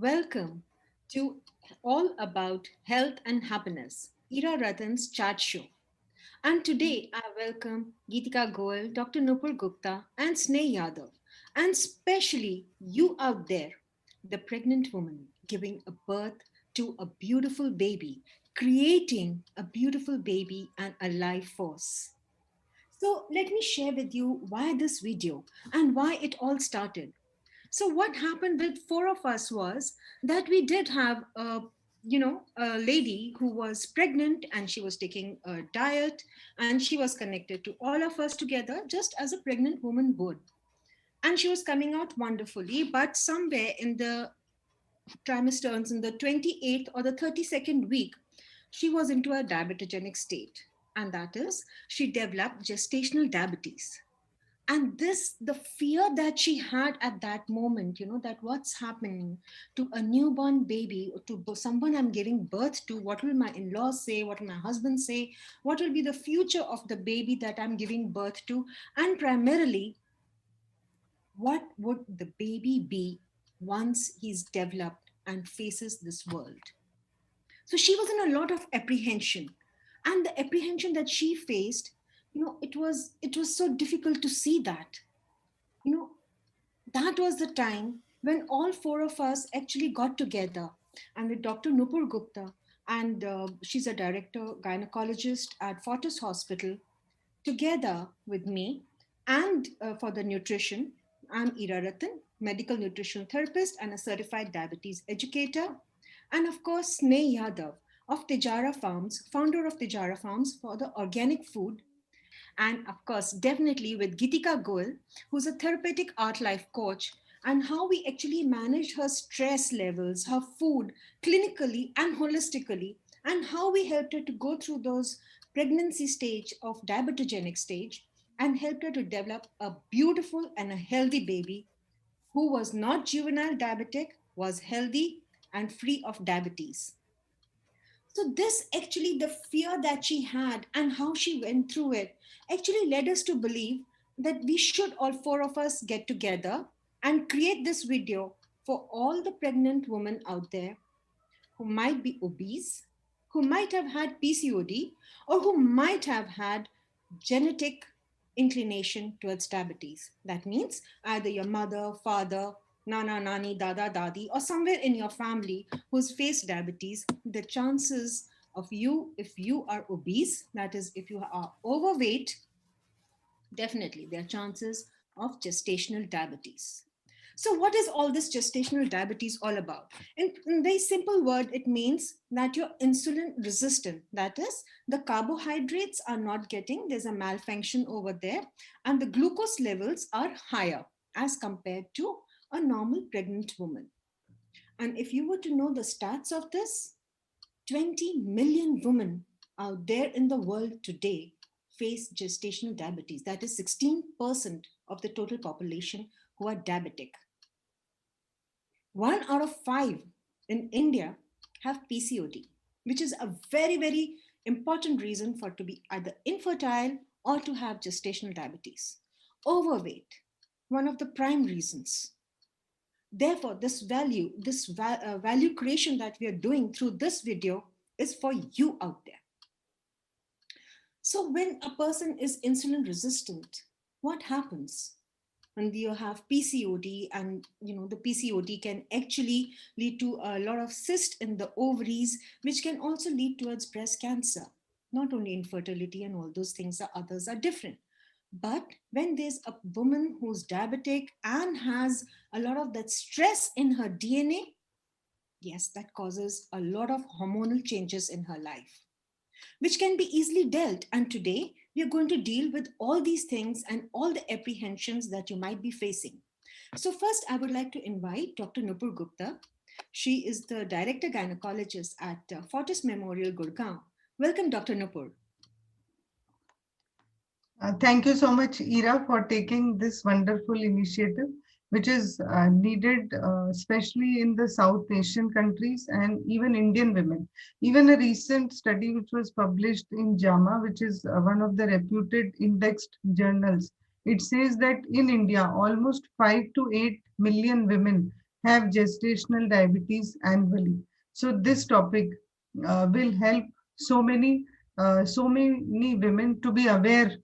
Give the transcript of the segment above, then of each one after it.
Welcome to All About Health and Happiness, Ira Rattan's chat show. And today I welcome Geetika Goyal, Dr. Nupur Gupta, and Sneh Yadav, and especially you out there, the pregnant woman giving a birth to a beautiful baby, creating a beautiful baby and a life force. So let me share with you why this video and why it all started. So what happened with four of us was that we did have a lady who was pregnant and she was taking a diet and she was connected to all of us together just as a pregnant woman would. And she was coming out wonderfully, but somewhere in the trimesters, in the 28th or the 32nd week, she was into a diabetogenic state. And that is, she developed gestational diabetes. And this, the fear that she had at that moment, that what's happening to a newborn baby or to someone I'm giving birth to, what will my in-laws say, what will my husband say, what will be the future of the baby that I'm giving birth to, and primarily, what would the baby be once he's developed and faces this world. So she was in a lot of apprehension, and the apprehension that she faced, it was so difficult to see that. you know that was the time when all four of us actually got together, and with Dr. Nupur Gupta, and she's a director gynecologist at Fortis Hospital, together with me, and for the nutrition, I'm Ira Rattan, medical nutritional therapist and a certified diabetes educator, and of course Sneh Yadav of Tijara Farms, founder of Tijara Farms for the organic food, and of course, definitely with Geetika Goyal, who's a therapeutic art life coach, and how we actually manage her stress levels, her food, clinically and holistically, and how we helped her to go through those pregnancy stage of diabetogenic stage and helped her to develop a beautiful and a healthy baby who was not juvenile diabetic, was healthy and free of diabetes. So, this actually, the fear that she had and how she went through it actually led us to believe that we should, all four of us, get together and create this video for all the pregnant women out there who might be obese, who might have had PCOD, or who might have had genetic inclination towards diabetes. That means either your mother, father, nana, nani, dada, dadi, or somewhere in your family who's faced diabetes, the chances of you, if you are obese, that is, if you are overweight, definitely there are chances of gestational diabetes. So, what is all this gestational diabetes all about? In very simple word, it means that you're insulin resistant. That is, the carbohydrates are not getting, there's a malfunction over there, and the glucose levels are higher as compared to a normal pregnant woman. And if you were to know the stats of this, 20 million women out there in the world today face gestational diabetes. That is 16% of the total population who are diabetic. 1 out of 5 in India have PCOD, which is a very, very important reason for to be either infertile or to have gestational diabetes. Overweight, one of the prime reasons. Therefore, this value creation that we are doing through this video is for you out there. So when a person is insulin resistant, what happens? And you have PCOD, and the PCOD can actually lead to a lot of cyst in the ovaries, which can also lead towards breast cancer. Not only infertility and all those things, the others are different. But when there's a woman who's diabetic and has a lot of that stress in her DNA, yes, that causes a lot of hormonal changes in her life, which can be easily dealt. And today, we are going to deal with all these things and all the apprehensions that you might be facing. So first, I would like to invite Dr. Nupur Gupta. She is the Director Gynecologist at Fortis Memorial, Gurgaon. Welcome, Dr. Nupur. Thank you so much, Ira, for taking this wonderful initiative, which is needed, especially in the South Asian countries and even Indian women. Even a recent study which was published in JAMA, which is one of the reputed indexed journals, it says that in India, almost 5 to 8 million women have gestational diabetes annually. So this topic will help so many so many women to be aware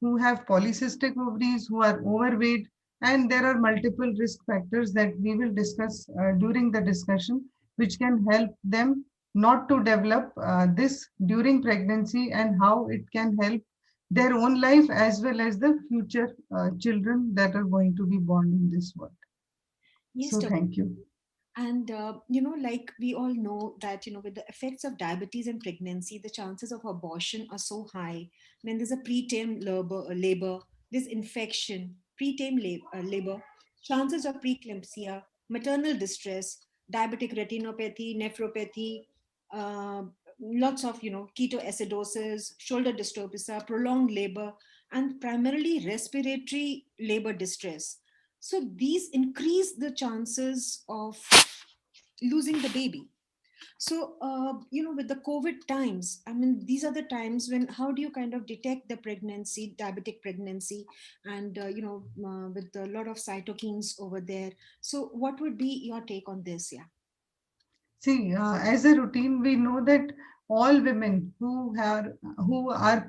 who have polycystic ovaries, who are overweight, and there are multiple risk factors that we will discuss during the discussion, which can help them not to develop this during pregnancy and how it can help their own life as well as the future children that are going to be born in this world. Yes, So, Dr. thank you. And, like we all know that, with the effects of diabetes and pregnancy, the chances of abortion are so high. When there's a preterm labor, there's infection, labor, chances of preeclampsia, maternal distress, diabetic retinopathy, nephropathy, uh, lots of, ketoacidosis, shoulder dystocia, prolonged labor, and primarily respiratory labor distress. So these increase the chances of losing the baby. So, with the COVID times, I mean, these are the times when, how do you kind of detect the pregnancy, diabetic pregnancy, and, with a lot of cytokines over there. So, what would be your take on this? Yeah. See, as a routine, we know that all women who are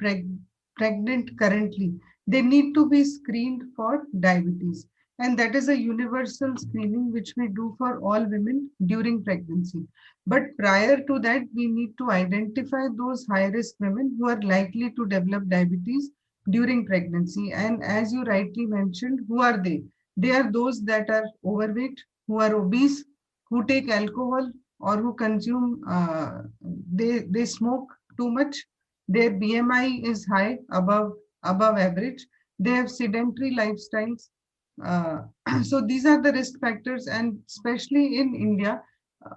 pregnant currently, they need to be screened for diabetes, and that is a universal screening which we do for all women during pregnancy. But prior to that, we need to identify those high risk women who are likely to develop diabetes during pregnancy. And as you rightly mentioned, who are they? They are those that are overweight, who are obese, who take alcohol, or who consume they smoke too much, their BMI is high, above average, they have sedentary lifestyles. uh, so these are the risk factors, and especially in India,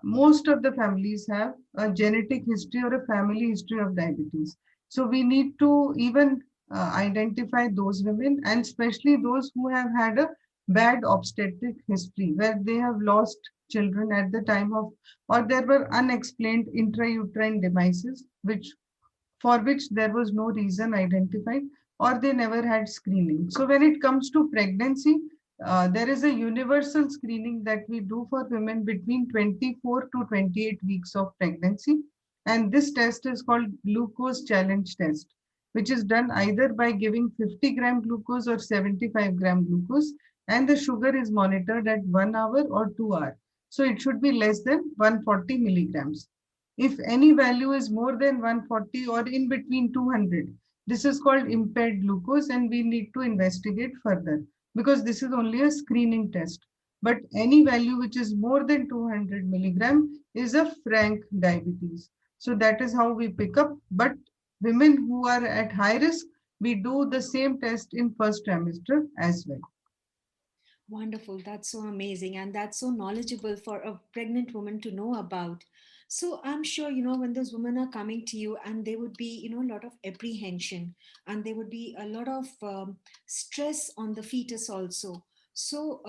most of the families have a genetic history or a family history of diabetes. So we need to even identify those women, and especially those who have had a bad obstetric history where they have lost children at the time of, or there were unexplained intrauterine demises for which there was no reason identified, or they never had screening. So when it comes to pregnancy, there is a universal screening that we do for women between 24 to 28 weeks of pregnancy. And this test is called glucose challenge test, which is done either by giving 50-gram glucose or 75-gram glucose, and the sugar is monitored at 1 hour or 2 hours. So it should be less than 140 milligrams. If any value is more than 140 or in between 200, this is called impaired glucose, and we need to investigate further because this is only a screening test. But any value which is more than 200 milligram is a frank diabetes. So that is how we pick up. But women who are at high risk, we do the same test in first trimester as well. Wonderful. That's so amazing. And that's so knowledgeable for a pregnant woman to know about. So I'm sure, when those women are coming to you, and there would be, a lot of apprehension, and there would be a lot of stress on the fetus also. So,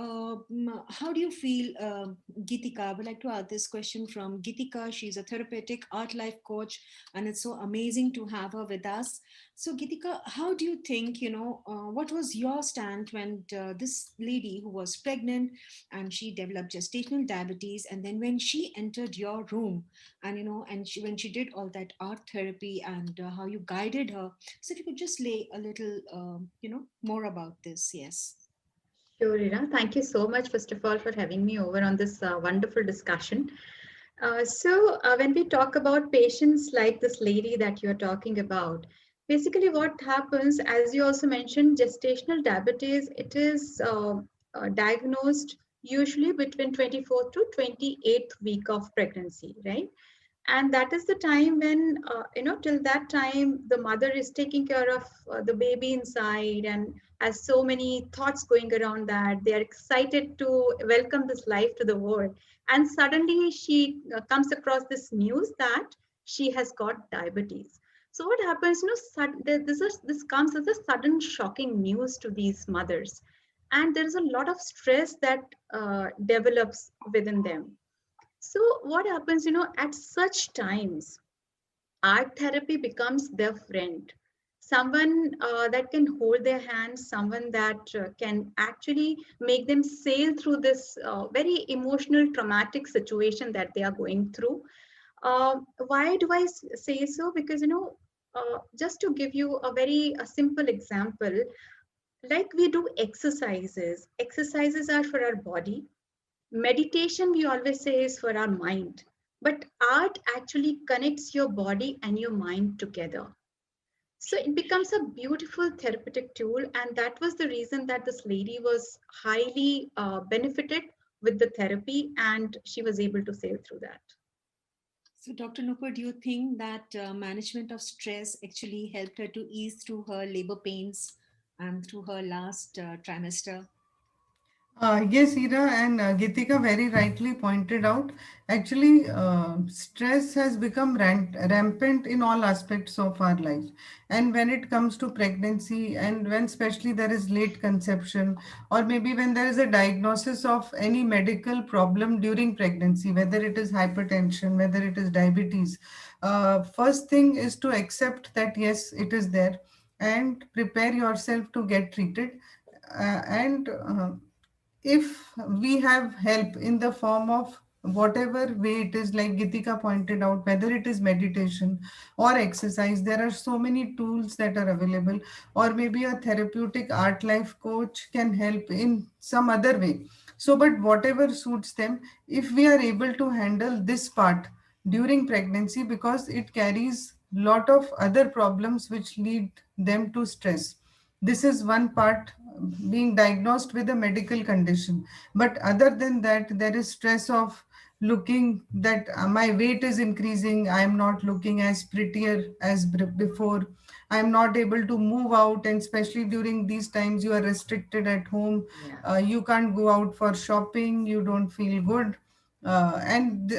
how do you feel, Geetika? I would like to ask this question from Geetika. She's a therapeutic art life coach, and it's so amazing to have her with us. So, Gitika, how do you think, what was your stand when this lady who was pregnant and she developed gestational diabetes, and then when she entered your room, and, when she did all that art therapy, and how you guided her? So, if you could just lay a little, more about this, yes. Sure, Ira. Thank you so much, first of all, for having me over on this wonderful discussion. When we talk about patients like this lady that you're talking about, basically what happens, as you also mentioned, gestational diabetes, it is diagnosed usually between 24th to 28th week of pregnancy, right? And that is the time when till that time the mother is taking care of the baby inside and has so many thoughts going around, that they are excited to welcome this life to the world, and suddenly she comes across this news that she has got diabetes. So what happens, this comes as a sudden shocking news to these mothers, and there is a lot of stress that develops within them. So what happens, at such times, art therapy becomes their friend. someone that can hold their hands, someone that can actually make them sail through this very emotional, traumatic situation that they are going through. Why do I say so? Because, just to give you a simple example, like we do exercises, exercises are for our body. Meditation, we always say, is for our mind. But art actually connects your body and your mind together. So it becomes a beautiful therapeutic tool. And that was the reason that this lady was highly benefited with the therapy and she was able to sail through that. So, Dr. Nupur, do you think that management of stress actually helped her to ease through her labor pains and through her last trimester? Yes, Ira and Geetika very rightly pointed out. Actually, stress has become rampant in all aspects of our life. And when it comes to pregnancy, and when especially there is late conception, or maybe when there is a diagnosis of any medical problem during pregnancy, whether it is hypertension, whether it is diabetes, first thing is to accept that yes, it is there and prepare yourself to get treated. And if we have help in the form of whatever way it is, like Gitika pointed out, whether it is meditation or exercise, there are so many tools that are available, or maybe a therapeutic art life coach can help in some other way. So, but whatever suits them, if we are able to handle this part during pregnancy, because it carries lot of other problems which lead them to stress. This is one part, being diagnosed with a medical condition. But other than that, there is stress of looking that my weight is increasing, I am not looking as prettier as before, I am not able to move out, and especially during these times you are restricted at home, Yeah. you can't go out for shopping, you don't feel good, and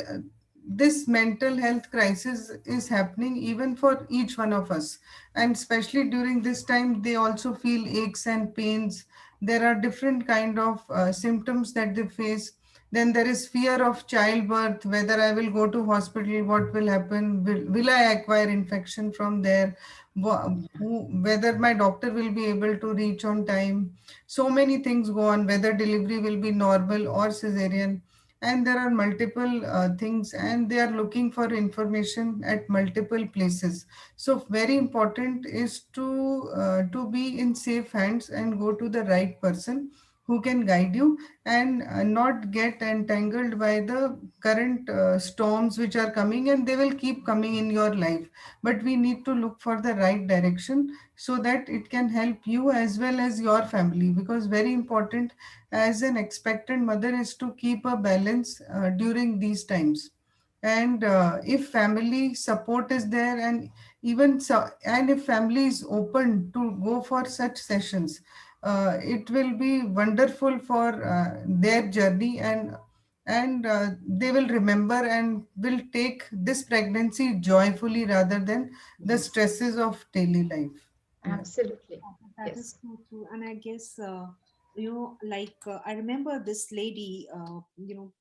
this mental health crisis is happening even for each one of us. And especially during this time they also feel aches and pains. There are different kind of symptoms that they face. Then there is fear of childbirth, whether I will go to hospital, what will happen, will I acquire infection from there, whether my doctor will be able to reach on time. So many things go on, whether delivery will be normal or cesarean. And there are multiple things, and they are looking for information at multiple places. So very important is to be in safe hands and go to the right person who can guide you, and not get entangled by the current storms which are coming, and they will keep coming in your life. But we need to look for the right direction so that it can help you as well as your family, because very important as an expectant mother is to keep a balance during these times. And if family support is there, and even so, and if family is open to go for such sessions, it will be wonderful for their journey, and they will remember and will take this pregnancy joyfully rather than the Yes, stresses of daily life. Yeah. absolutely. That is Yes. so true. And I guess, I remember this lady,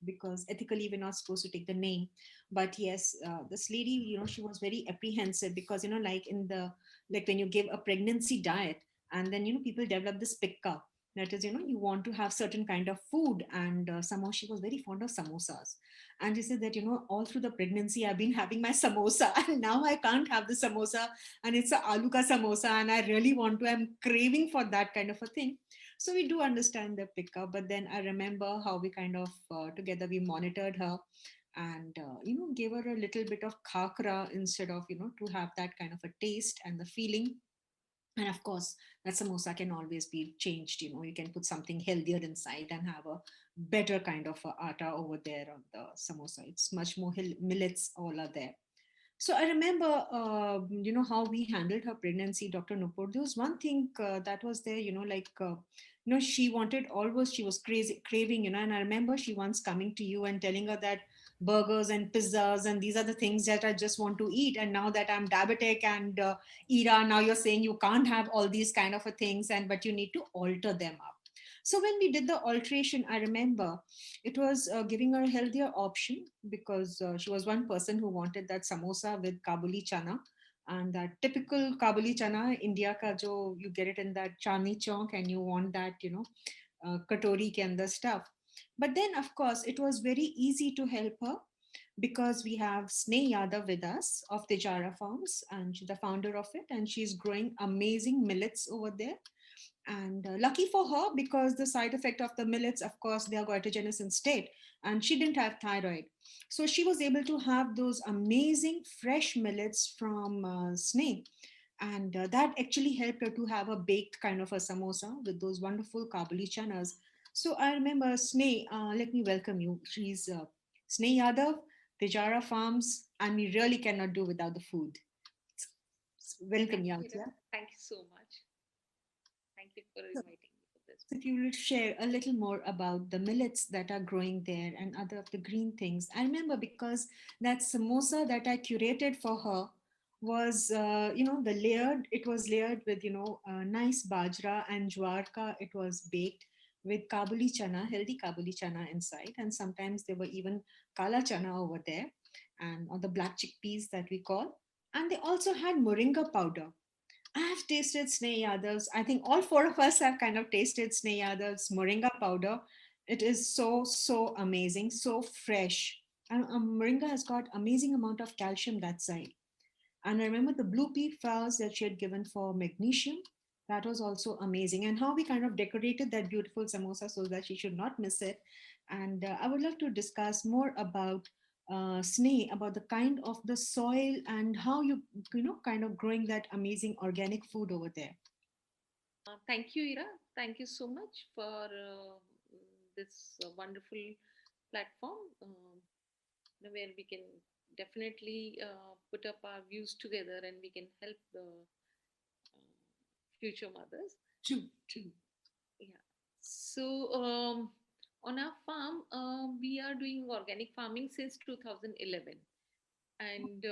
because ethically we're not supposed to take the name. But yes, this lady, she was very apprehensive because, like when you give a pregnancy diet and then, people develop this picker. That is, you want to have certain kind of food. And somehow she was very fond of samosas. And she said that, all through the pregnancy, I've been having my samosa and now I can't have the samosa, and it's a aloo ka samosa and I really want to, I'm craving for that kind of a thing. So we do understand the pickup, but then I remember how we kind of together we monitored her and gave her a little bit of khakra instead of to have that kind of a taste and the feeling. And of course, that samosa can always be changed. You can put something healthier inside and have a better kind of a atta over there on the samosa. It's much more millets all are there. So I remember, how we handled her pregnancy, Dr. Nupur. There was one thing that was there, she wanted always, she was crazy, craving, and I remember she once coming to you and telling her that burgers and pizzas and these are the things that I just want to eat. And now that I'm diabetic and Ira, now you're saying you can't have all these kind of a things, but you need to alter them up. So when we did the alteration, I remember it was giving her a healthier option because she was one person who wanted that samosa with kabuli chana. And that typical Kabuli chana, India ka jo, you get it in that Chandni Chowk and you want that, katori ke andar stuff. But then, of course, it was very easy to help her because we have Sneh Yadav with us of Tijara Farms, and she's the founder of it, and she's growing amazing millets over there. And lucky for her, because the side effect of the millets, of course, they are goitogenous in state, and she didn't have thyroid. So she was able to have those amazing fresh millets from Sneh. And that actually helped her to have a baked kind of a samosa with those wonderful Kabuli chanas. So I remember Sneh, let me welcome you. She's Sneh Yadav, Tijara Farms, and we really cannot do without the food. Welcome, Thank you, Ira. Yadya. Thank you so much. Thank you for So, inviting me for this. if you would share a little more about the millets that are growing there and other of the green things. I remember because that samosa that I curated for her was, the layered, it was layered with, nice bajra and jwar it was baked with Kabuli chana, healthy Kabuli chana inside. And sometimes there were even kala chana over there and or the black chickpeas that we call. And they also had moringa powder. I have tasted Sneh Yadav's. I think all four of us have kind of tasted Sneh Yadav's moringa powder. It is so, so amazing, so fresh. And moringa has got amazing amount of calcium that side. And I remember the blue pea flowers that she had given for magnesium. That was also amazing. And how we kind of decorated that beautiful samosa so that she should not miss it. And I would love to discuss more about Sneh, about the kind of the soil and how kind of growing that amazing organic food over there. Thank you, Ira. Thank you so much for this wonderful platform where we can definitely put up our views together and we can help the future mothers. True, true. Yeah. So, on our farm, we are doing organic farming since 2011. And,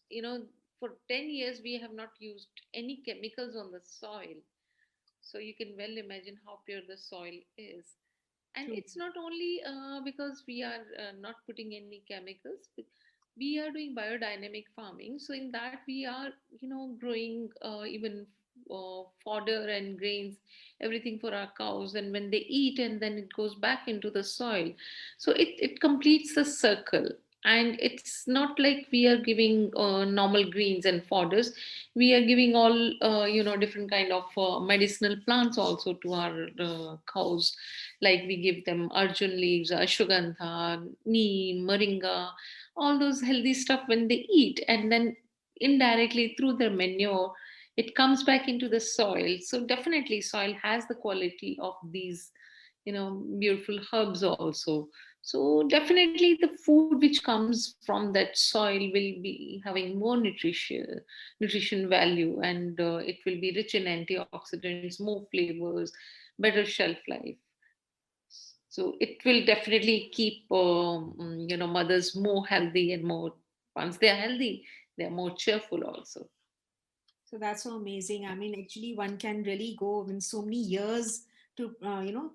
you know, for 10 years, we have not used any chemicals on the soil. So, you can well imagine how pure the soil is. And True. it's not only because we are not putting any chemicals, but we are doing biodynamic farming. So in that we are growing even fodder and grains, everything for our cows, and when they eat and then it goes back into the soil, so it completes the circle. And it's not like we are giving normal greens and fodders. We are giving all different kind of medicinal plants also to our cows. Like we give them arjun leaves, ashwagandha, neem, moringa, all those healthy stuff when they eat, and then indirectly through their manure it comes back into the soil. So definitely soil has the quality of these beautiful herbs also. So definitely the food which comes from that soil will be having more nutrition value, and it will be rich in antioxidants, more flavors, better shelf life. So it will definitely keep mothers more healthy, and more, once they are healthy, they are more cheerful also. So that's so amazing. I mean, actually, one can really go in so many years to,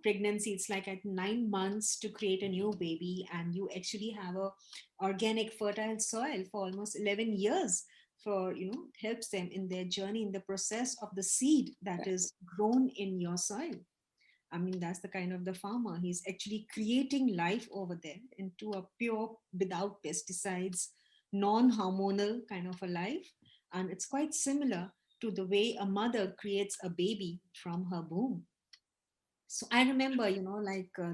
pregnancy. It's like at 9 months to create a new baby, and you actually have a organic, fertile soil for almost 11 years. For helps them in their journey in the process of the seed that is grown in your soil. I mean, that's the kind of the farmer. He's actually creating life over there into a pure, without pesticides, non hormonal kind of a life. And it's quite similar to the way a mother creates a baby from her womb. So I remember,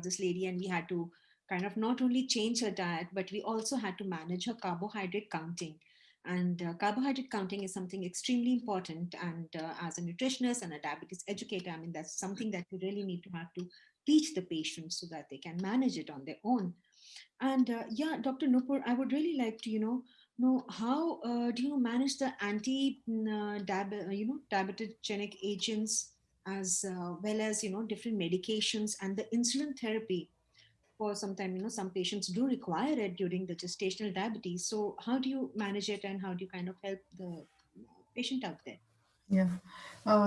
this lady, and we had to kind of not only change her diet, but we also had to manage her carbohydrate counting. And carbohydrate counting is something extremely important. And as a nutritionist and a diabetes educator, I mean, that's something that we really need to have to teach the patients so that they can manage it on their own. And yeah, Dr. Nupur, I would really like to, know how do you manage the diabetogenic agents as well as different medications and the insulin therapy for some time. Some patients do require it during the gestational diabetes. So how do you manage it and how do you kind of help the patient out there? Yeah.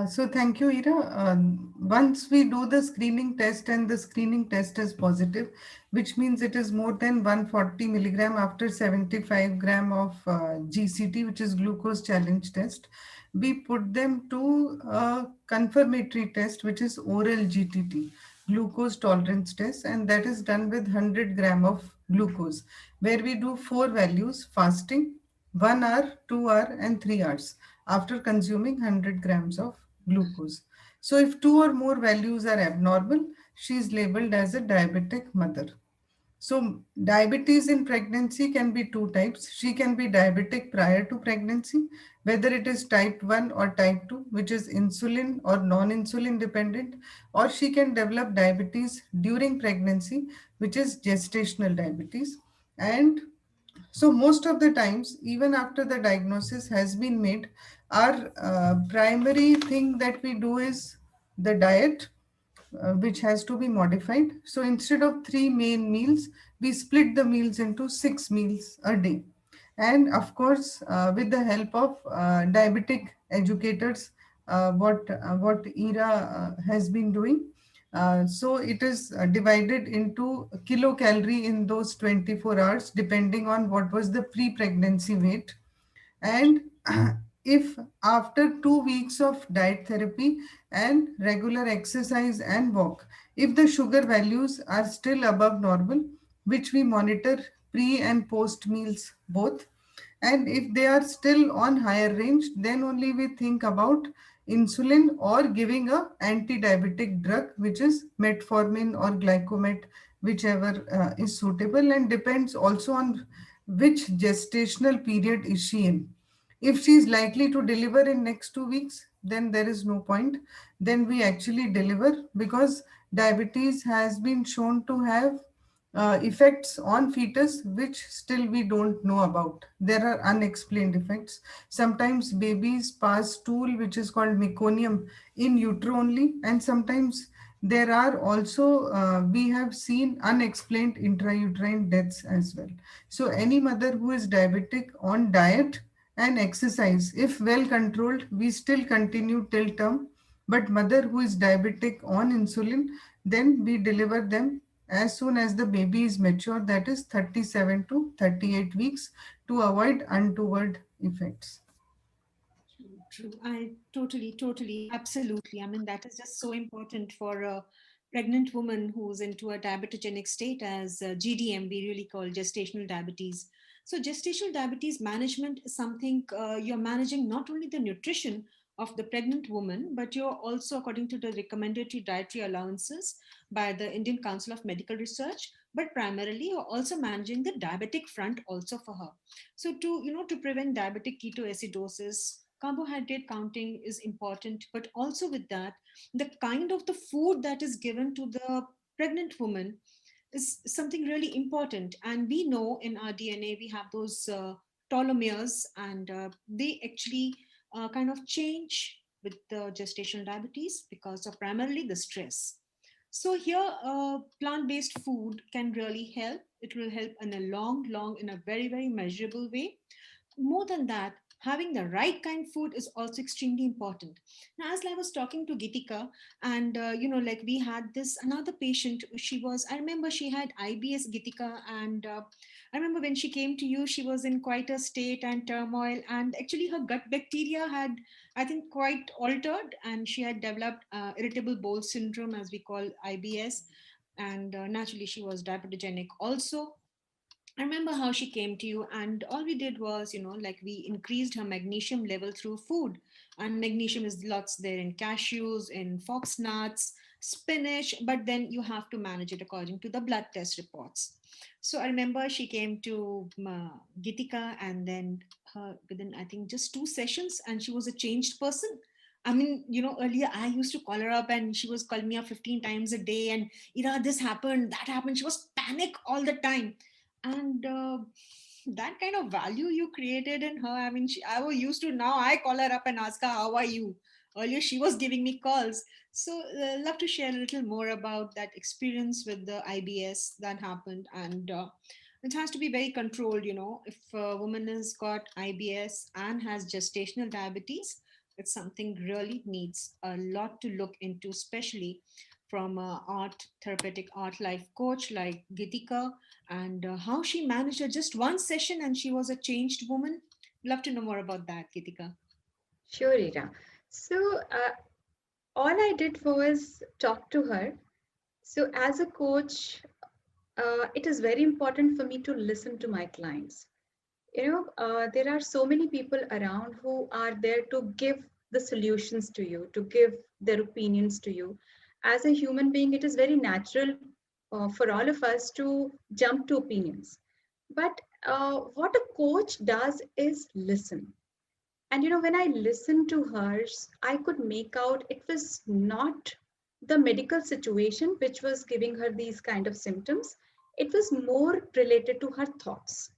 So thank you, Ira. Once we do the screening test and the screening test is positive, which means it is more than 140 milligram after 75 gram of GCT, which is glucose challenge test, we put them to a confirmatory test, which is oral GTT, glucose tolerance test, and that is done with 100 gram of glucose, where we do four values: fasting, 1 hour, 2 hour, and 3 hours after consuming 100 grams of glucose. So, if two or more values are abnormal, she is labeled as a diabetic mother. So, diabetes in pregnancy can be two types. She can be diabetic prior to pregnancy, whether it is type 1 or type 2, which is insulin or non insulin dependent, or she can develop diabetes during pregnancy, which is gestational diabetes. And so, most of the times, even after the diagnosis has been made, our primary thing that we do is the diet, which has to be modified. So, instead of three main meals, we split the meals into 6 meals a day. And of course, with the help of diabetic educators, what Ira has been doing. So it is divided into kilocalorie in those 24 hours, depending on what was the pre-pregnancy weight. And if after 2 weeks of diet therapy and regular exercise and walk, if the sugar values are still above normal, which we monitor pre and post meals both, and if they are still on higher range, then only we think about insulin or giving a anti-diabetic drug, which is metformin or glycomet, whichever is suitable, and depends also on which gestational period is she in. If she is likely to deliver in next 2 weeks, then there is no point. Then we actually deliver, because diabetes has been shown to have effects on fetus which still we don't know about. There are unexplained effects. Sometimes babies pass stool, which is called meconium, in utero only, and sometimes there are also, we have seen unexplained intrauterine deaths as well. So, any mother who is diabetic on diet and exercise, if well controlled, we still continue till term. But mother who is diabetic on insulin, then we deliver them as soon as the baby is mature, that is 37 to 38 weeks, to avoid untoward effects. True, true. I totally, absolutely. I mean, that is just so important for a pregnant woman who's into a diabetogenic state, as GDM, we really call gestational diabetes. So, gestational diabetes management is something you're managing not only the nutrition of the pregnant woman, but you're also, according to the recommendatory dietary allowances by the Indian Council of Medical Research, but primarily you're also managing the diabetic front also for her. So to prevent diabetic ketoacidosis, carbohydrate counting is important, but also with that, the kind of the food that is given to the pregnant woman is something really important. And we know in our DNA we have those telomeres, and they actually kind of change with the gestational diabetes because of primarily the stress. So here, plant-based food can really help. It will help in a in a very measurable way. More than that, having the right kind of food is also extremely important. Now, as I was talking to Gitika, and like we had this another patient, she was, I remember she had IBS, Gitika, and I remember when she came to you, she was in quite a state and turmoil, and actually her gut bacteria had, I think, quite altered, and she had developed irritable bowel syndrome, as we call IBS, and naturally she was diabetogenic also. I remember how she came to you, and all we did was, like we increased her magnesium level through food. And magnesium is lots there in cashews, in fox nuts, spinach, but then you have to manage it according to the blood test reports. So I remember she came to Gitika, and then within, I think, just 2 sessions, and she was a changed person. I mean, earlier I used to call her up and she was calling me up 15 times a day, and, this happened, that happened. She was panic all the time, and that kind of value you created in her. I mean, I was used to, now I call her up and ask her, how are you? Earlier she was giving me calls. So love to share a little more about that experience with the IBS that happened. And it has to be very controlled. If a woman has got IBS and has gestational diabetes, It's something really needs a lot to look into, especially from a art therapeutic art life coach like Geetika, and how she managed just one session and she was a changed woman. Love to know more about that, Geetika. Sure, Ira. So, all I did was talk to her. So, as a coach, it is very important for me to listen to my clients. There are so many people around who are there to give the solutions to you, to give their opinions to you. As a human being, it is very natural for all of us to jump to opinions. But what a coach does is listen. And when I listened to hers, I could make out it was not the medical situation which was giving her these kind of symptoms. It was more related to her thoughts.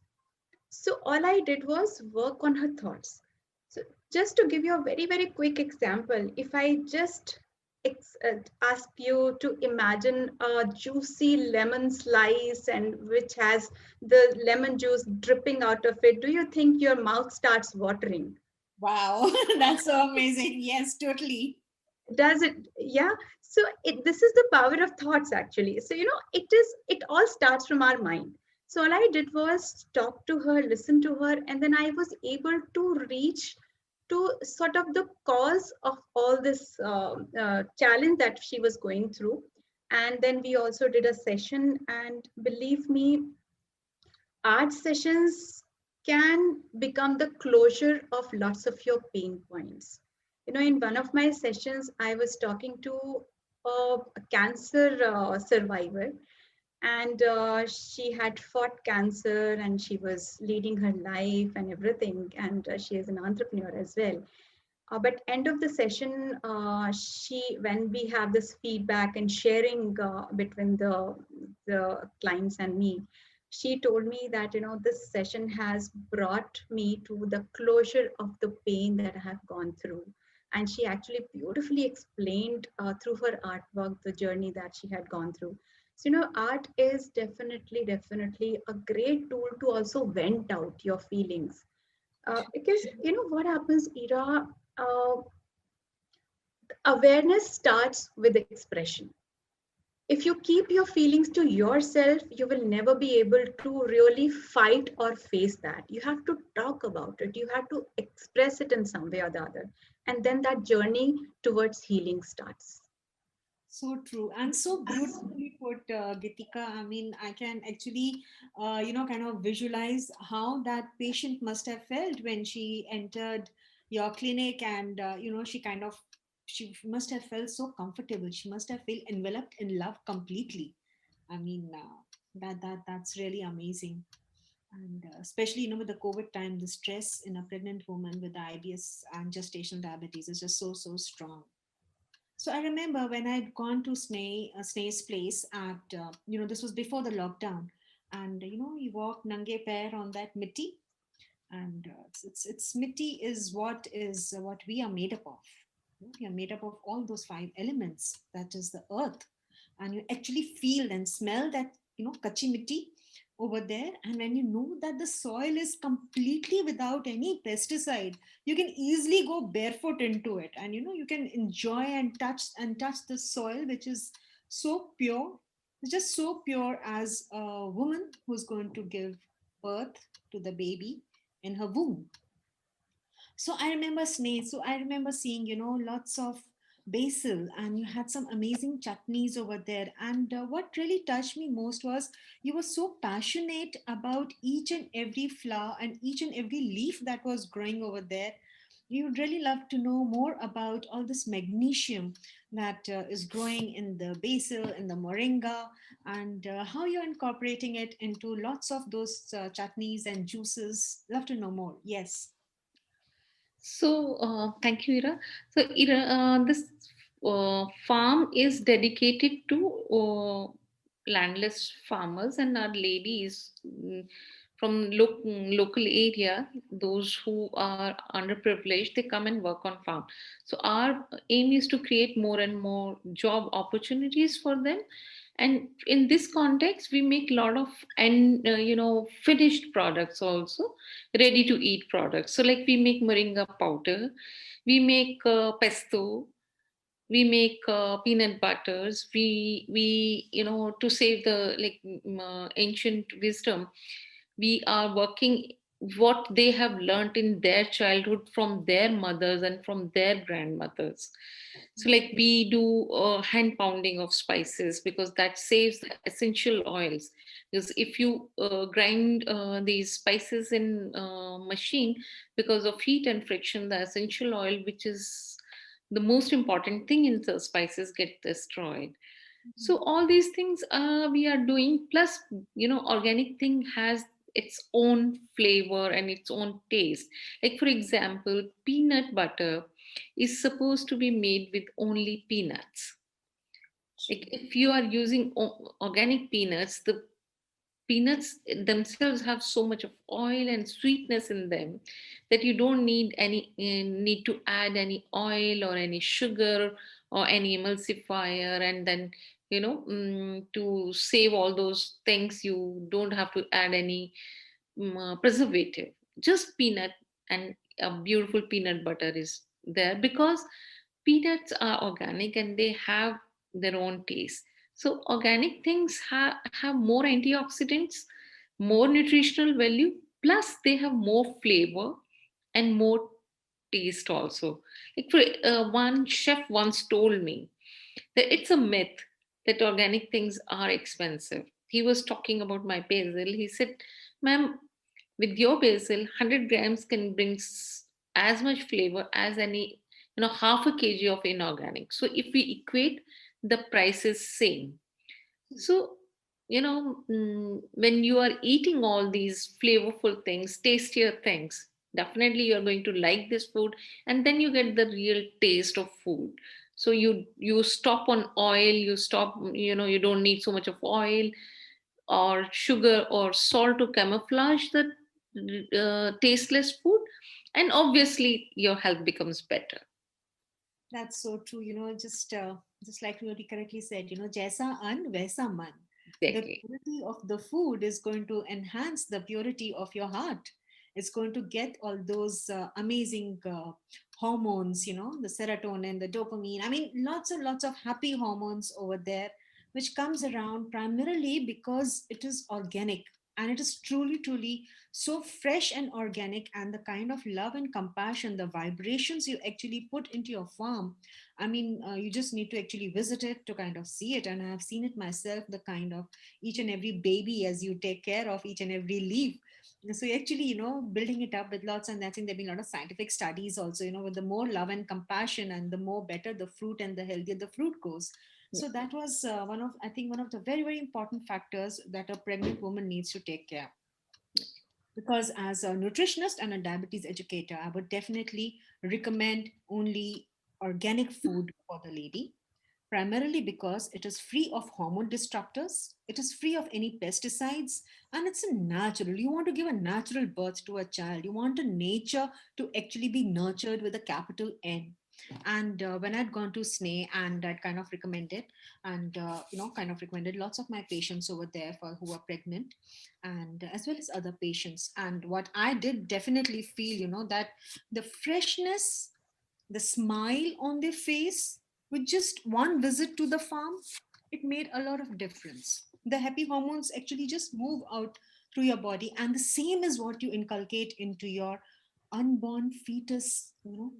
So all I did was work on her thoughts. So just to give you a very, very quick example, if I just ask you to imagine a juicy lemon slice and which has the lemon juice dripping out of it, do you think your mouth starts watering? Wow, that's so amazing. Yes, totally. Does it? Yeah. So this is the power of thoughts actually. So it all starts from our mind. So all I did was talk to her, listen to her, and then I was able to reach to sort of the cause of all this challenge that she was going through. And then we also did a session, and believe me, art sessions can become the closure of lots of your pain points. In one of my sessions, I was talking to a cancer survivor, and she had fought cancer and she was leading her life and everything, and she is an entrepreneur as well. But end of the session, when we have this feedback and sharing between the clients and me, she told me that this session has brought me to the closure of the pain that I have gone through, and she actually beautifully explained through her artwork the journey that she had gone through. So art is definitely a great tool to also vent out your feelings, because what happens, Ira, uh, awareness starts with expression. If you keep your feelings to yourself, you will never be able to really fight or face that. You have to talk about it, you have to express it in some way or the other, and then that journey towards healing starts. So true and so beautifully put, Gitika. I mean, I can actually, kind of visualize how that patient must have felt when she entered your clinic, and she must have felt so comfortable. She must have felt enveloped in love completely. I mean, that's really amazing. And especially, with the COVID time, the stress in a pregnant woman with IBS and gestational diabetes is just so strong. So I remember when I'd gone to Sneh's place this was before the lockdown, and you walk nange pair on that mitti, and it's mitti is what we are made up of. We are made up of all those five elements. That is the earth, and you actually feel and smell that kachi mitti over there. And when you know that the soil is completely without any pesticide, you can easily go barefoot into it, and you can enjoy and touch the soil, which is so pure, just so pure as a woman who's going to give birth to the baby in her womb. So I remember Sneh. So I remember seeing, lots of basil, and you had some amazing chutneys over there. And what really touched me most was you were so passionate about each and every flower and each and every leaf that was growing over there. You would really love to know more about all this magnesium that is growing in the basil, in the moringa, and how you're incorporating it into lots of those chutneys and juices. Love to know more. Yes. So, thank you, Ira. So, Ira, this farm is dedicated to landless farmers, and our ladies from local area, those who are underprivileged, they come and work on farm. So, our aim is to create more and more job opportunities for them. And in this context, we make a lot of and finished products also, ready to eat products. So like we make moringa powder, We make pesto, we make peanut butters, we to save the ancient wisdom, we are working what they have learned in their childhood from their mothers and from their grandmothers. So like we do hand pounding of spices because that saves the essential oils. Because if you grind these spices in machine, because of heat and friction, the essential oil, which is the most important thing in the spices, get destroyed. So all these things we are doing. Plus, organic thing has its own flavor and its own taste. Like for example, peanut butter is supposed to be made with only peanuts. Like if you are using organic peanuts, the peanuts themselves have so much of oil and sweetness in them that you don't need to add any oil or any sugar or any emulsifier. And then to save all those things, you don't have to add any preservative. Just peanut, and a beautiful peanut butter is there because peanuts are organic and they have their own taste. So organic things have more antioxidants, more nutritional value, plus they have more flavor and more taste also. Like for one chef once told me that it's a myth that organic things are expensive. He was talking about my basil. He said, "Ma'am, with your basil, 100 grams can bring as much flavor as any, half a kg of inorganic. So if we equate, the price is same." So, when you are eating all these flavorful things, tastier things, definitely you're going to like this food, and then you get the real taste of food. So you stop on oil, you stop, you don't need so much of oil or sugar or salt to camouflage the tasteless food, and obviously your health becomes better. That's so true. Just like what you correctly said, jaisa an vaisa man. The Exactly. purity of the food is going to enhance the purity of your heart. It's going to get all those amazing hormones, the serotonin, the dopamine. I mean, lots and lots of happy hormones over there, which comes around primarily because it is organic, and it is truly, truly so fresh and organic. And the kind of love and compassion, the vibrations you actually put into your farm, I mean, you just need to actually visit it to kind of see it. And I have seen it myself, the kind of each and every baby as you take care of each and every leaf. So you're actually, building it up with lots, and I think there've been a lot of scientific studies also, with the more love and compassion and the more better the fruit and the healthier the fruit goes. So that was I think, one of the very, very important factors that a pregnant woman needs to take care. Because as a nutritionist and a diabetes educator, I would definitely recommend only organic food for the lady, primarily because it is free of hormone disruptors, it is free of any pesticides, and it's a natural. You want to give a natural birth to a child. You want a nature to actually be nurtured with a capital N. And when I'd gone to Sneh, and I'd kind of recommended, and kind of recommended lots of my patients over there for who are pregnant, and as well as other patients. And what I did definitely feel, that the freshness, the smile on their face with just one visit to the farm, it made a lot of difference. The happy hormones actually just move out through your body, and the same is what you inculcate into your unborn fetus,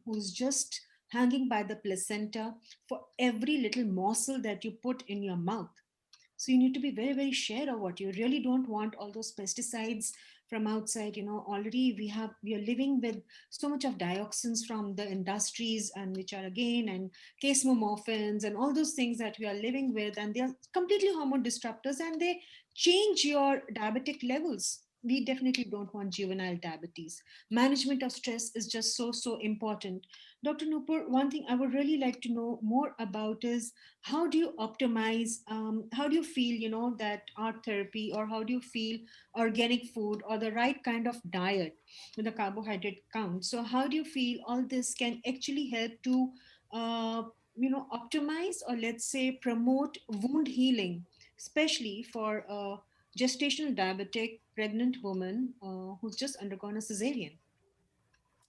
who's just hanging by the placenta, for every little morsel that you put in your mouth. So you need to be very, very sure of what you really don't want all those pesticides from outside. Already we are living with so much of dioxins from the industries, and which are again, and casomorphins and all those things that we are living with, and they are completely hormone disruptors, and they change your diabetic levels. We definitely don't want juvenile diabetes. Management of stress is just so, so important. Dr. Nupur, one thing I would really like to know more about is, how do you optimize, how do you feel, that art therapy, or how do you feel organic food or the right kind of diet with the carbohydrate count? So how do you feel all this can actually help to uh, optimize, or let's say promote wound healing, especially for a gestational diabetic pregnant woman who's just undergone a cesarean?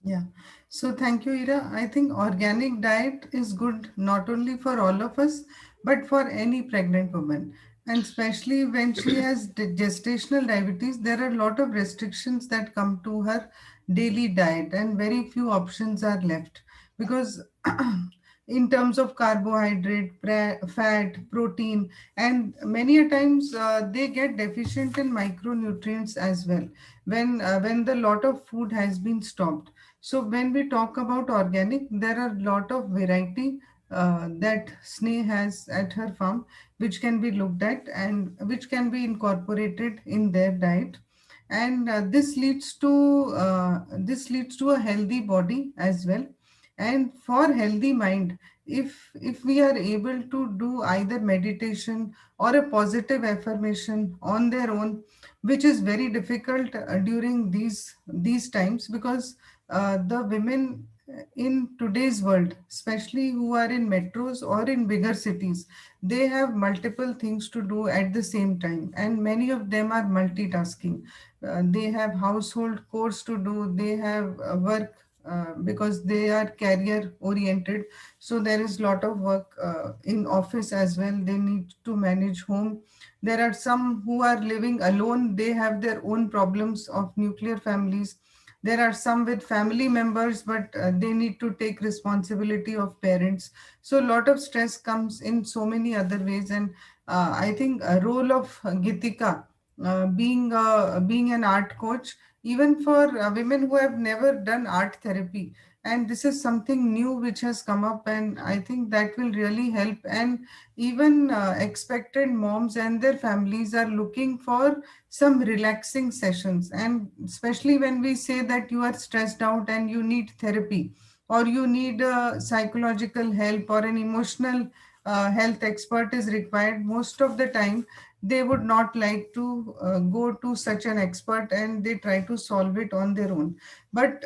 Yeah. So thank you, Ira. I think organic diet is good not only for all of us, but for any pregnant woman. And especially when she has gestational diabetes, there are a lot of restrictions that come to her daily diet, and very few options are left because in terms of carbohydrate, fat, protein, and many a times they get deficient in micronutrients as well when the lot of food has been stopped. So when we talk about organic, there are a lot of variety that Sneh has at her farm, which can be looked at and which can be incorporated in their diet. And this leads to a healthy body as well. And for healthy mind, if we are able to do either meditation or a positive affirmation on their own, which is very difficult during these times because the women in today's world, especially who are in metros or in bigger cities, they have multiple things to do at the same time, and many of them are multitasking. They have household chores to do, they have work because they are career oriented, so there is lot of work in office as well. They need to manage home. There are some who are living alone, they have their own problems of nuclear families. There are some with family members, but they need to take responsibility of parents. So a lot of stress comes in so many other ways. And I think a role of Gitika, being an art coach, even for women who have never done art therapy, and this is something new which has come up, and I think that will really help. And even expected moms and their families are looking for some relaxing sessions. And especially when we say that you are stressed out and you need therapy, or you need psychological help, or an emotional health expert is required, most of the time they would not like to go to such an expert, and they try to solve it on their own. But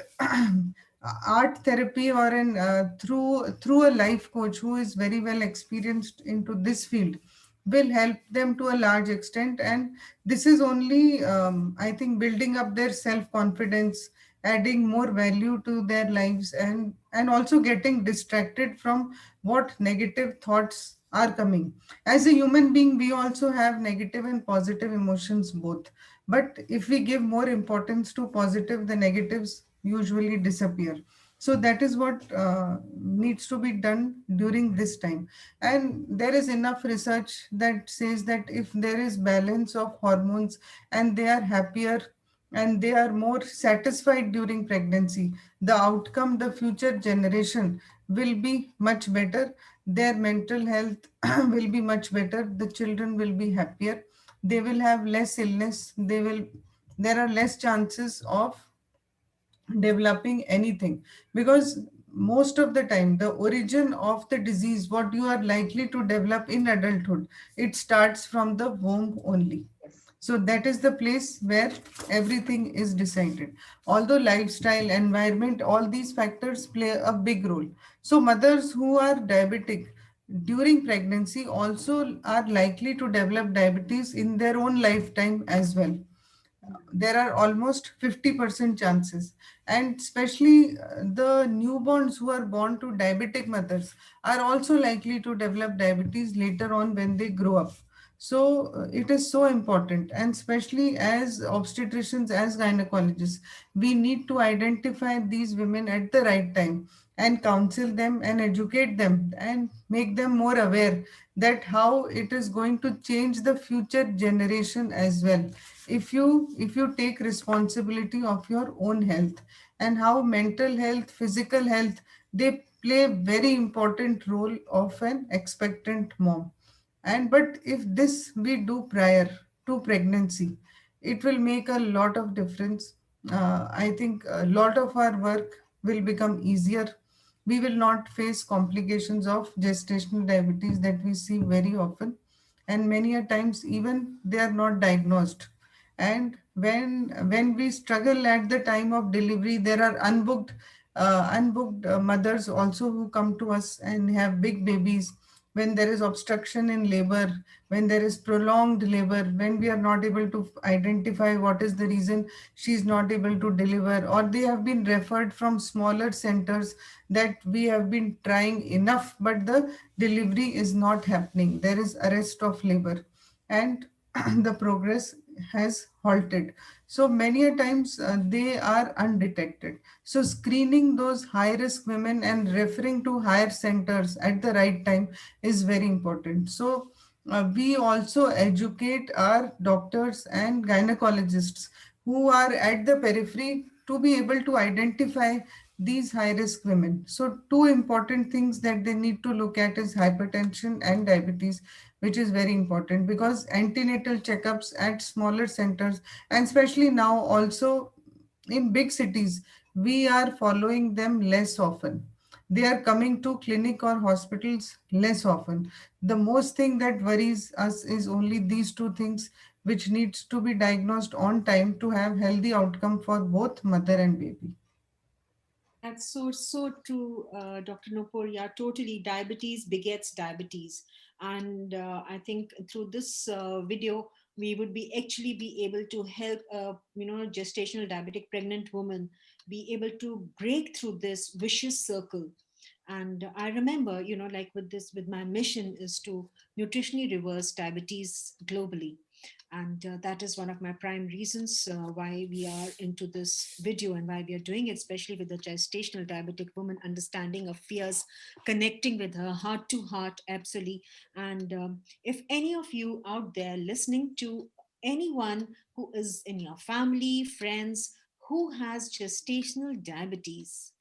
art therapy, or an through a life coach who is very well experienced into this field, will help them to a large extent. And this is only I think building up their self confidence, adding more value to their lives, and also getting distracted from what negative thoughts are coming. As a human being, we also have negative and positive emotions both, but if we give more importance to positive, the negatives usually disappear. So that is what needs to be done during this time. And there is enough research that says that if there is balance of hormones, and they are happier and they are more satisfied during pregnancy, the outcome, the future generation will be much better. Their mental health will be much better. The children will be happier. They will have less illness. There are less chances of developing anything, because most of the time the origin of the disease what you are likely to develop in adulthood, it starts from the womb only. Yes. So that is the place where everything is decided. Although lifestyle, environment, all these factors play a big role. So mothers who are diabetic during pregnancy also are likely to develop diabetes in their own lifetime as well. There are almost 50% chances. And especially the newborns who are born to diabetic mothers are also likely to develop diabetes later on when they grow up. So it is so important, and especially as obstetricians, as gynecologists, we need to identify these women at the right time and counsel them and educate them and make them more aware that how it is going to change the future generation as well. If you take responsibility of your own health, and how mental health, physical health, they play very important role of an expectant mom. And but if this we do prior to pregnancy, it will make a lot of difference. I think a lot of our work will become easier. We will not face complications of gestational diabetes that we see very often, and many a times even they are not diagnosed. And when we struggle at the time of delivery, there are unbooked mothers also who come to us and have big babies, when there is obstruction in labor, when there is prolonged labor, when we are not able to identify what is the reason she is not able to deliver, or they have been referred from smaller centers that we have been trying enough, but the delivery is not happening. There is arrest of labor and the progress has halted. So many a times they are undetected. So screening those high risk women and referring to higher centers at the right time is very important. So we also educate our doctors and gynecologists who are at the periphery to be able to identify these high risk women. So two important things that they need to look at is hypertension and diabetes, which is very important because antenatal checkups at smaller centers, and especially now also in big cities, we are following them less often. They are coming to clinic or hospitals less often. The most thing that worries us is only these two things, which needs to be diagnosed on time to have healthy outcome for both mother and baby. That's so true, Dr. Nupur. Yeah, totally. Diabetes begets diabetes, and I think through this video we would be actually be able to help gestational diabetic pregnant woman be able to break through this vicious circle. And I remember, like with this, with my mission is to nutritionally reverse diabetes globally. And that is one of my prime reasons why we are into this video and why we are doing it, especially with the gestational diabetic woman, understanding of fears, connecting with her heart to heart, absolutely. And if any of you out there listening to anyone who is in your family, friends, who has gestational diabetes,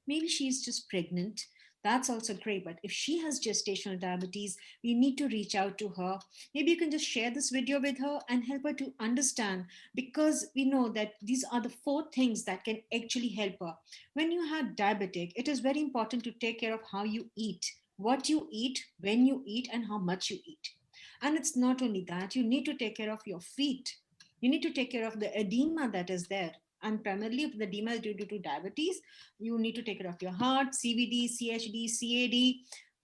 maybe she's just pregnant. That's also great. But if she has gestational diabetes, we need to reach out to her. Maybe you can just share this video with her and help her to understand, because we know that these are the four things that can actually help her. When you have diabetic, it is very important to take care of how you eat, what you eat, when you eat, and how much you eat. And it's not only that, you need to take care of your feet. You need to take care of the edema that is there. And primarily, if the edema is due to diabetes, you need to take care of your heart, CVD, CHD, CAD.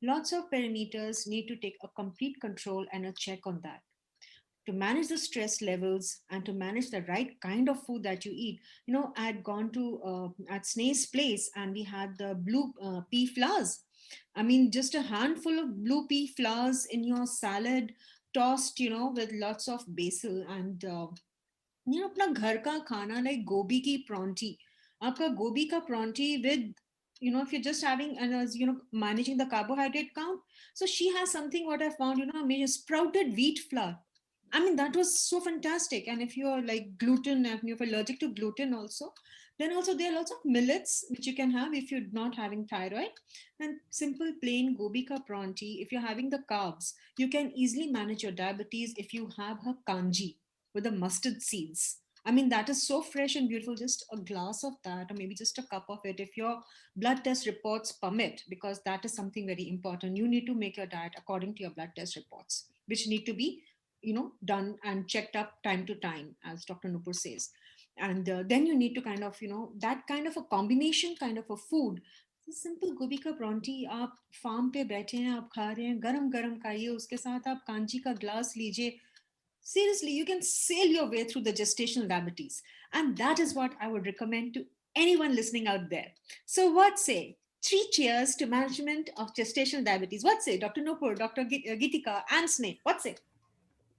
Lots of parameters need to take a complete control and a check on that to manage the stress levels and to manage the right kind of food that you eat. I had gone to at Sneh's place and we had the blue pea flowers. I mean, just a handful of blue pea flowers in your salad, tossed, with lots of basil and अपना घर का खाना like gobi ki pronti, आपका gobi ka pronti with, if you're just having and managing the carbohydrate count. So she has something what I found, made sprouted wheat flour. I mean, that was so fantastic. And if you're like gluten, if you're allergic to gluten also, then also there are lots of millets which you can have if you're not having thyroid. And simple plain gobi ka pronti, if you're having the carbs, you can easily manage your diabetes if you have her kanji with the mustard seeds. I mean, that is so fresh and beautiful. Just a glass of that, or maybe just a cup of it, if your blood test reports permit, because that is something very important. You need to make your diet according to your blood test reports, which need to be, done and checked up time to time, as Dr. Nupur says. And then you need to kind of, that kind of a combination kind of a food. Simple गोभी का परांठी आप farm पे बैठे हैं, आप खा रहे हैं, गरम गरम खाइए, उसके साथ आप कांजी का ग्लास लीजिए. Seriously, you can sail your way through the gestational diabetes. And that is what I would recommend to anyone listening out there. So, what say? Three cheers to management of gestational diabetes. What say, Dr. Nupur, Dr. Geetika, and Sneh? What say?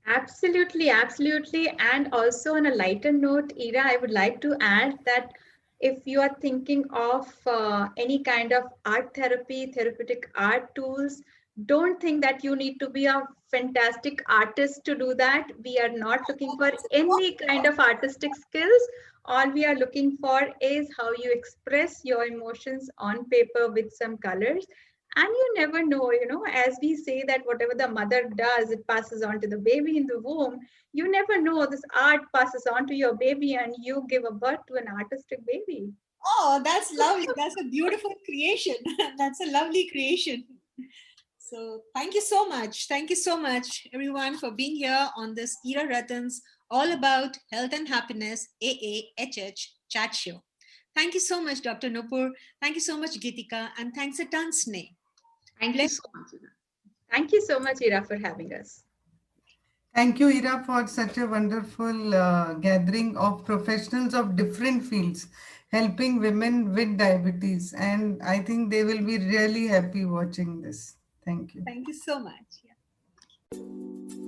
Absolutely, absolutely. And also on a lighter note, Ira, I would like to add that if you are thinking of any kind of art therapy, therapeutic art tools, don't think that you need to be a fantastic artist to do that. We are not looking for any kind of artistic skills. All we are looking for is how you express your emotions on paper with some colors. And you never know, as we say that whatever the mother does, it passes on to the baby in the womb. You never know, this art passes on to your baby and you give a birth to an artistic baby. Oh, that's lovely. That's a beautiful creation. That's a lovely creation. So, thank you so much. Thank you so much, everyone, for being here on this Ira Rattan's All About Health and Happiness AAHH chat show. Thank you so much, Dr. Nupur. Thank you so much, Geetika. And thanks a ton, Sneh. Thank you Pleasure. so much, Ina. Thank you so much, Ira, for having us. Thank you, Ira, for such a wonderful gathering of professionals of different fields helping women with diabetes. And I think they will be really happy watching this. Thank you. Thank you so much. Yeah.